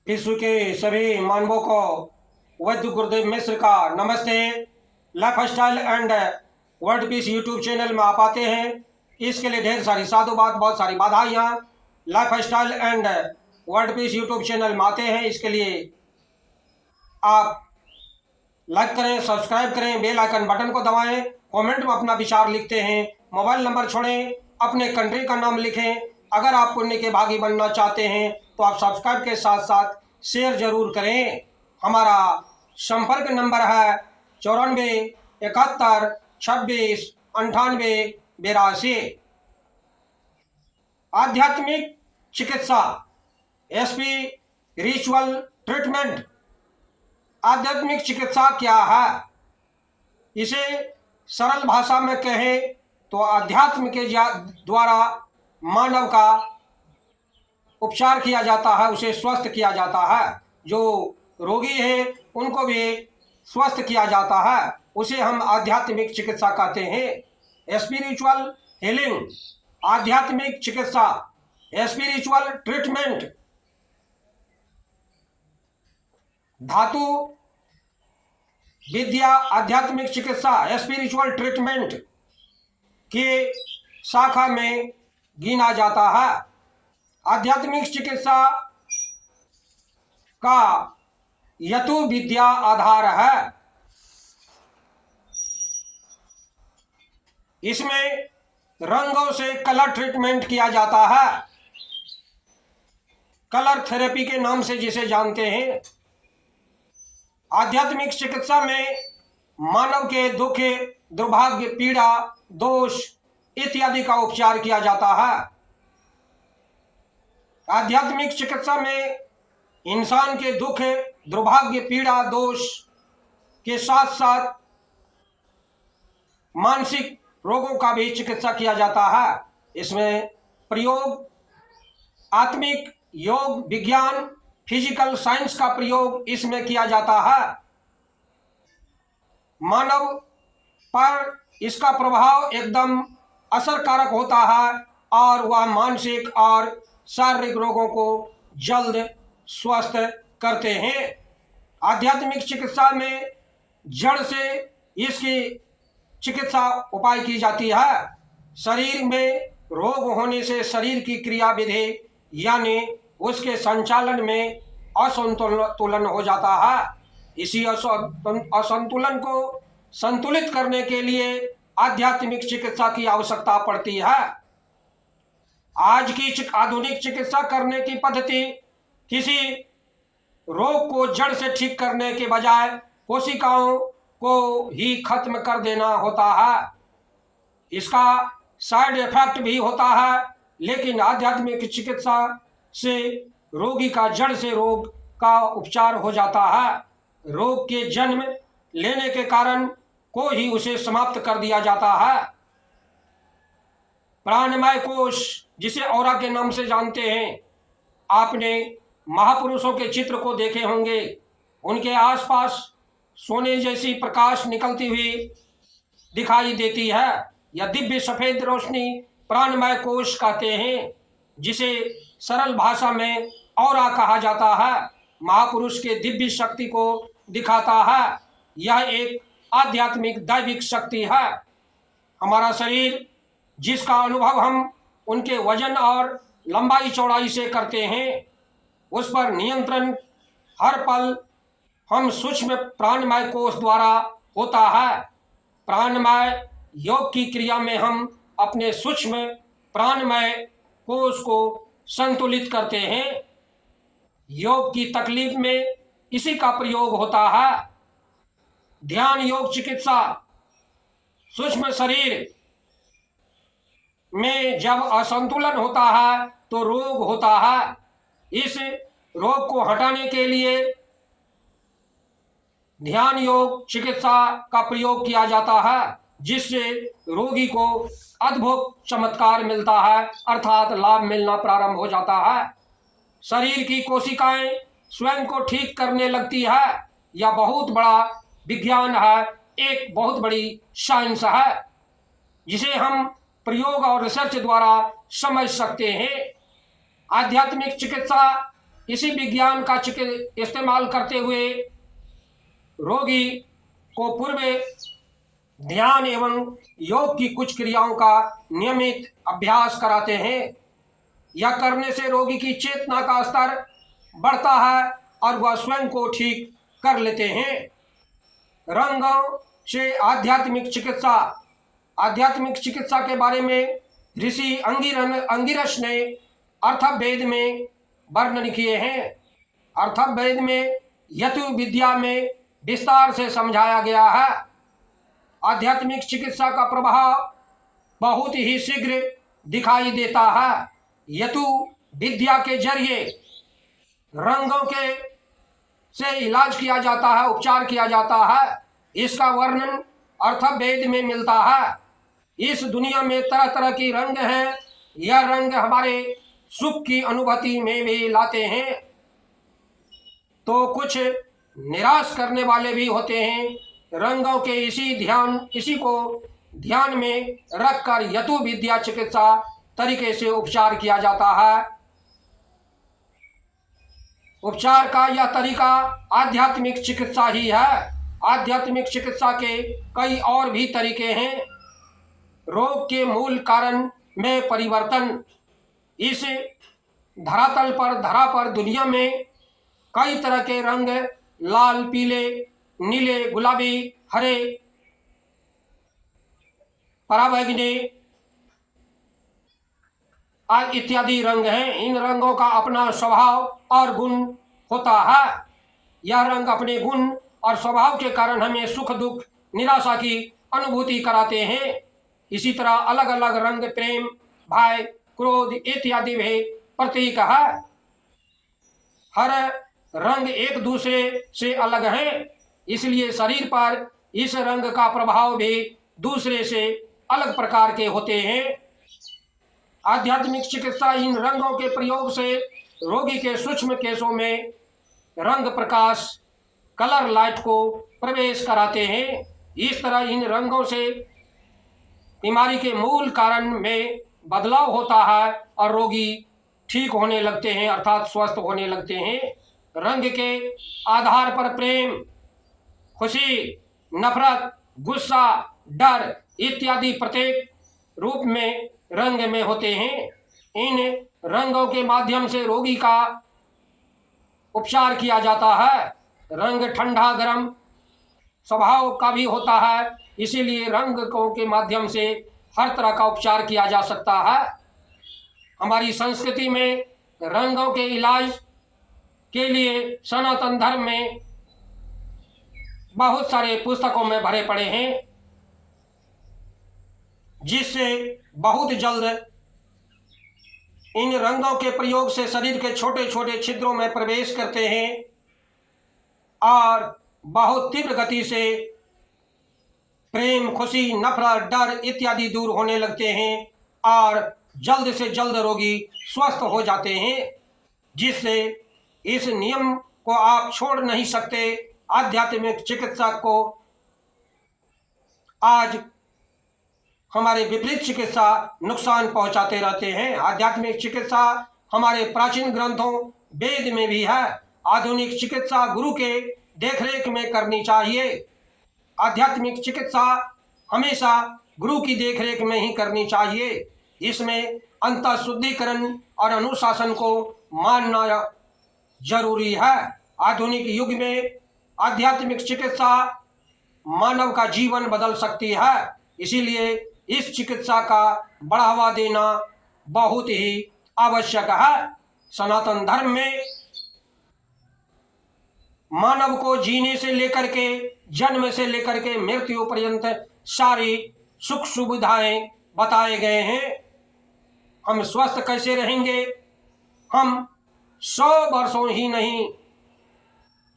विश्व के सभी मानवों को वैद्य गुरुदेव मिश्र का नमस्ते। Life style and world peace YouTube channel में आप आते हैं, इसके लिए ढेर सारी साधुवाद, बहुत सारी बधाइयाँ। Life style and world peace YouTube channel में आते हैं, इसके लिए आप लाइक करें, सब्सक्राइब करें, बेल आइकन बटन को दबाएं, कमेंट में अपना विचार लिखते हैं, मोबाइल नंबर छोड़ें, अपने कंट्री का नाम लिखें। अगर आप पुण्य के भागी बनना चाहते हैं तो आप सब्सक्राइब के साथ साथ शेयर जरूर करें। हमारा संपर्क नंबर है 94 71 26 98 82। आध्यात्मिक चिकित्सा एसपी रिचुअल ट्रीटमेंट। आध्यात्मिक चिकित्सा क्या है? इसे सरल भाषा में कहें तो अध्यात्म के द्वारा मानव का उपचार किया जाता है, उसे स्वस्थ किया जाता है। जो रोगी है उनको भी स्वस्थ किया जाता है, उसे हम आध्यात्मिक चिकित्सा कहते हैं। स्पिरिचुअल हीलिंग, आध्यात्मिक चिकित्सा, स्पिरिचुअल ट्रीटमेंट। धातु विद्या आध्यात्मिक चिकित्सा स्पिरिचुअल ट्रीटमेंट के शाखा में गिना जाता है। आध्यात्मिक चिकित्सा का यतु विद्या आधार है। इसमें रंगों से कलर ट्रीटमेंट किया जाता है, कलर थेरेपी के नाम से जिसे जानते हैं। आध्यात्मिक चिकित्सा में मानव के दुख, दुर्भाग्य, पीड़ा, दोष इत्यादि का उपचार किया जाता है। आध्यात्मिक चिकित्सा में इंसान के दुख, दुर्भाग्य, पीड़ा, दोष के साथ साथ मानसिक रोगों का भी चिकित्सा किया जाता है। इसमें प्रयोग आत्मिक योग, विज्ञान, फिजिकल साइंस का प्रयोग इसमें किया जाता है। मानव पर इसका प्रभाव एकदम असरकारक होता है और वह मानसिक और शारीरिक रोगों को जल्द स्वस्थ करते हैं। आध्यात्मिक चिकित्सा में जड़ से इसकी चिकित्सा उपाय की जाती है। शरीर में रोग होने से शरीर की क्रिया विधि यानी उसके संचालन में असंतुलन हो जाता है। इसी असंतुलन को संतुलित करने के लिए आध्यात्मिक चिकित्सा की आवश्यकता पड़ती है। आज की आधुनिक चिकित्सा करने की पद्धति किसी रोग को जड़ से ठीक करने के बजाय कोशिकाओं को ही खत्म कर देना होता है। इसका साइड इफेक्ट भी होता है, लेकिन आध्यात्मिक चिकित्सा से रोगी का जड़ से रोग का उपचार हो जाता है। रोग के जन्म लेने के कारण को ही उसे समाप्त कर दिया जाता है। प्राणमय कोश, जिसे ऑरा के नाम से जानते हैं, आपने महापुरुषों के चित्र को देखे होंगे। उनके आसपास सोने जैसी प्रकाश निकलती हुई दिखाई देती है। यह दिव्य सफेद रोशनी प्राणमय कोश कहते हैं, जिसे सरल भाषा में ऑरा कहा जाता है। महापुरुष के दिव्य शक्ति को दिखाता है। यह एक आध्यात्मिक दैविक शक्ति है। हमारा शरीर, जिसका अनुभव हम उनके वजन और लंबाई चौड़ाई से करते हैं, उस पर नियंत्रण हर पल हम सूक्ष्म प्राणमय कोश द्वारा होता है। प्राणमय योग की क्रिया में हम अपने सूक्ष्म प्राणमय कोश को संतुलित करते हैं। योग की तकलीफ में इसी का प्रयोग होता है। ध्यान योग चिकित्सा सूक्ष्म शरीर में जब असंतुलन होता है तो रोग होता है। इस रोग को हटाने के लिए ध्यान योग चिकित्सा का प्रयोग किया जाता है, जिससे रोगी को अद्भुत चमत्कार मिलता है, अर्थात लाभ मिलना प्रारंभ हो जाता है। शरीर की कोशिकाएं स्वयं को ठीक करने लगती है। यह बहुत बड़ा विज्ञान है, एक बहुत बड़ी साइंस है, जिसे हम प्रयोग और रिसर्च द्वारा समझ सकते हैं। आध्यात्मिक चिकित्सा इसी विज्ञान का इस्तेमाल करते हुए रोगी को पूर्व ध्यान एवं योग की कुछ क्रियाओं का नियमित अभ्यास कराते हैं। यह करने से रोगी की चेतना का स्तर बढ़ता है और वह स्वयं को ठीक कर लेते हैं। रंगों से आध्यात्मिक चिकित्सा के बारे में ऋषि अंगिरस ने अर्थवेद में वर्णन किए हैं। अर्थवेद में यतु विद्या में विस्तार से समझाया गया है। आध्यात्मिक चिकित्सा का प्रभाव बहुत ही शीघ्र दिखाई देता है। यतु विद्या के जरिए रंगों के से इलाज किया जाता है, उपचार किया जाता है। इसका वर्णन अर्थवेद में मिलता है। इस दुनिया में तरह तरह की रंग हैं। यह रंग हमारे सुख की अनुभूति में भी लाते हैं, तो कुछ निराश करने वाले भी होते हैं। रंगों के इसी को ध्यान में रखकर यतु विद्या चिकित्सा तरीके से उपचार किया जाता है। उपचार का यह तरीका आध्यात्मिक चिकित्सा ही है। आध्यात्मिक चिकित्सा के कई और भी तरीके हैं। रोग के मूल कारण में परिवर्तन। इस धरा पर दुनिया में कई तरह के रंग, लाल, पीले, नीले, गुलाबी, हरे, पराबैंगनी इत्यादि रंग हैं। इन रंगों का अपना स्वभाव और गुण होता है। यह रंग अपने गुण और स्वभाव के कारण हमें सुख, दुख, निराशा की अनुभूति कराते हैं। इसी तरह अलग अलग रंग प्रेम, भय, क्रोध इत्यादि भी प्रतीक है। हर रंग एक दूसरे से अलग है, इसलिए शरीर पर इस रंग का प्रभाव भी दूसरे से अलग प्रकार के होते हैं। आध्यात्मिक चिकित्सा इन रंगों के प्रयोग से रोगी के सूक्ष्म केशों में रंग प्रकाश, कलर लाइट को प्रवेश कराते हैं। इस तरह इन रंगों से बीमारी के मूल कारण में बदलाव होता है और रोगी ठीक होने लगते हैं, अर्थात स्वस्थ होने लगते हैं। रंग के आधार पर प्रेम, खुशी, नफरत, गुस्सा, डर इत्यादि प्रत्येक रूप में रंग में होते हैं। इन रंगों के माध्यम से रोगी का उपचार किया जाता है। रंग ठंडा गर्म स्वभाव का भी होता है, इसीलिए रंगों के माध्यम से हर तरह का उपचार किया जा सकता है। हमारी संस्कृति में रंगों के इलाज के लिए सनातन धर्म में बहुत सारे पुस्तकों में भरे पड़े हैं, जिससे बहुत जल्द इन रंगों के प्रयोग से शरीर के छोटे छोटे छिद्रों में प्रवेश करते हैं और बहुत तीव्र गति से प्रेम, खुशी, नफरत, डर इत्यादि दूर होने लगते हैं और जल्द से जल्द रोगी स्वस्थ हो जाते हैं। जिससे इस नियम को आप छोड़ नहीं सकते। आध्यात्मिक चिकित्सक को आज हमारे विपरीत चिकित्सा नुकसान पहुंचाते रहते हैं। आध्यात्मिक चिकित्सा हमारे प्राचीन ग्रंथों वेद में भी है। आधुनिक चिकित्सा गुरु के देखरेख में करनी चाहिए। आध्यात्मिक चिकित्सा हमेशा गुरु की देखरेख में ही करनी चाहिए। इसमें अंतः शुद्धिकरण और अनुशासन को मानना जरूरी है। आधुनिक युग में आध्यात्मिक चिकित्सा मानव का जीवन बदल सकती है, इसीलिए इस चिकित्सा का बढ़ावा देना बहुत ही आवश्यक है। सनातन धर्म में मानव को जीने से लेकर के, जन्म से लेकर के मृत्यु पर्यंत सारी सुख सुविधाएं बताए गए हैं। हम स्वस्थ कैसे रहेंगे? हम 100 वर्षों ही नहीं,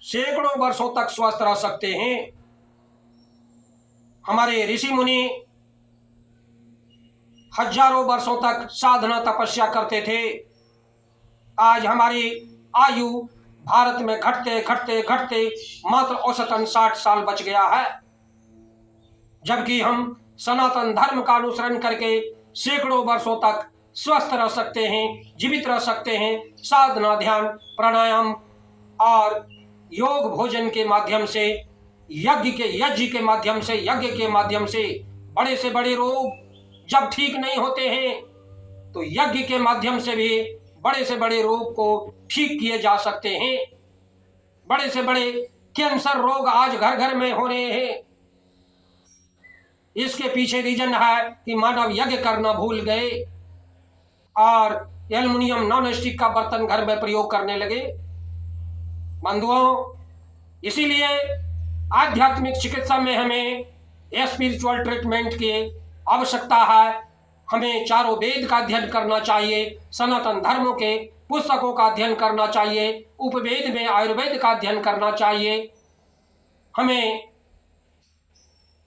सैकड़ों वर्षों तक स्वस्थ रह सकते हैं। हमारे ऋषि मुनि हजारों वर्षों तक साधना तपस्या करते थे। आज हमारी आयु भारत में घटते घटते घटते मात्र औसतन 60 साल बच गया है, जबकि हम सनातन धर्म का अनुसरण करके सैकड़ों वर्षों तक स्वस्थ रह सकते हैं, जीवित रह सकते हैं। साधना, ध्यान, प्राणायाम और योग भोजन के माध्यम से, यज्ञ के माध्यम से, यज्ञ के माध्यम से बड़े से बड़े रोग जब ठीक नहीं होते हैं तो यज्ञ के माध्यम से भी बड़े से बड़े रोग को ठीक किए जा सकते हैं। बड़े से बड़े कैंसर रोग आज घर घर में हो रहे हैं। इसके पीछे रीजन है कि मानव यज्ञ करना भूल गए और एल्युमिनियम नॉन स्टिक का बर्तन घर में प्रयोग करने लगे। बंधुओं, इसीलिए आध्यात्मिक चिकित्सा में हमें स्पिरिचुअल ट्रीटमेंट की आवश्यकता है। हमें चारों वेद का अध्ययन करना चाहिए, सनातन धर्मों के पुस्तकों का अध्ययन करना चाहिए, उपवेद में आयुर्वेद का अध्ययन करना चाहिए हमें,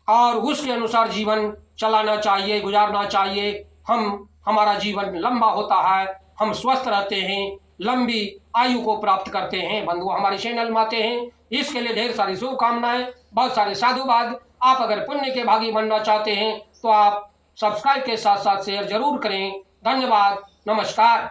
और उसके अनुसार जीवन चलाना चाहिए, गुजारना चाहिए। हमारा जीवन लंबा होता है, हम स्वस्थ रहते हैं, लंबी आयु को प्राप्त करते हैं। बंधु, हमारे चैनल में आते हैं, इसके लिए ढेर सारी शुभकामनाएं, बहुत सारे साधुवाद। आप अगर पुण्य के भागी बनना चाहते हैं तो आप सब्सक्राइब के साथ साथ शेयर जरूर करें। धन्यवाद, नमस्कार।